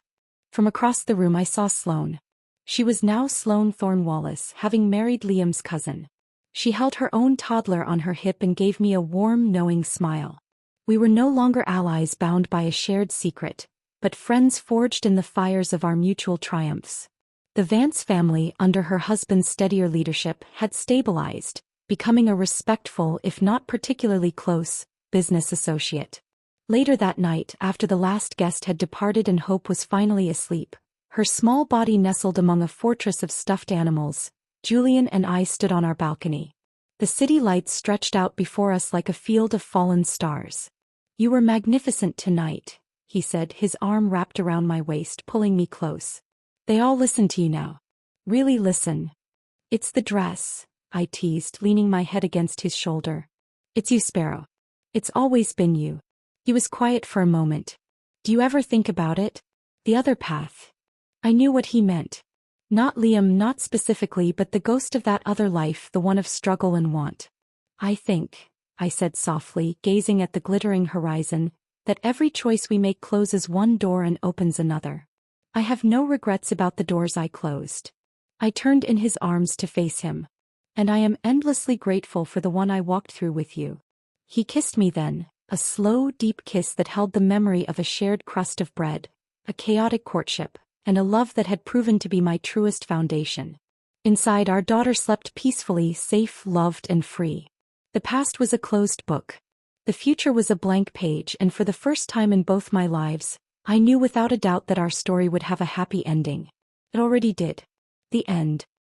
From across the room I saw Sloane. She was now Sloane Thorne Wallace, having married Liam's cousin. She held her own toddler on her hip and gave me a warm, knowing smile. We were no longer allies bound by a shared secret, but friends forged in the fires of our mutual triumphs. The Vance family, under her husband's steadier leadership, had stabilized, becoming a respectful, if not particularly close, business associate. Later that night, after the last guest had departed and Hope was finally asleep, her small body nestled among a fortress of stuffed animals, Julian and I stood on our balcony. The city lights stretched out before us like a field of fallen stars. "You were magnificent tonight," he said, his arm wrapped around my waist, pulling me close. "They all listen to you now. Really listen." "It's the dress," I teased, leaning my head against his shoulder. "It's you, Sparrow. It's always been you." He was quiet for a moment. "Do you ever think about it? The other path?" I knew what he meant. Not Liam, not specifically, but the ghost of that other life, the one of struggle and want. "I think," I said softly, gazing at the glittering horizon, "that every choice we make closes one door and opens another. I have no regrets about the doors I closed." I turned in his arms to face him. "And I am endlessly grateful for the one I walked through with you." He kissed me then, a slow, deep kiss that held the memory of a shared crust of bread, a chaotic courtship, and a love that had proven to be my truest foundation. Inside, our daughter slept peacefully, safe, loved, and free. The past was a closed book. The future was a blank page, and for the first time in both my lives, I knew without a doubt that our story would have a happy ending. It already did. The end.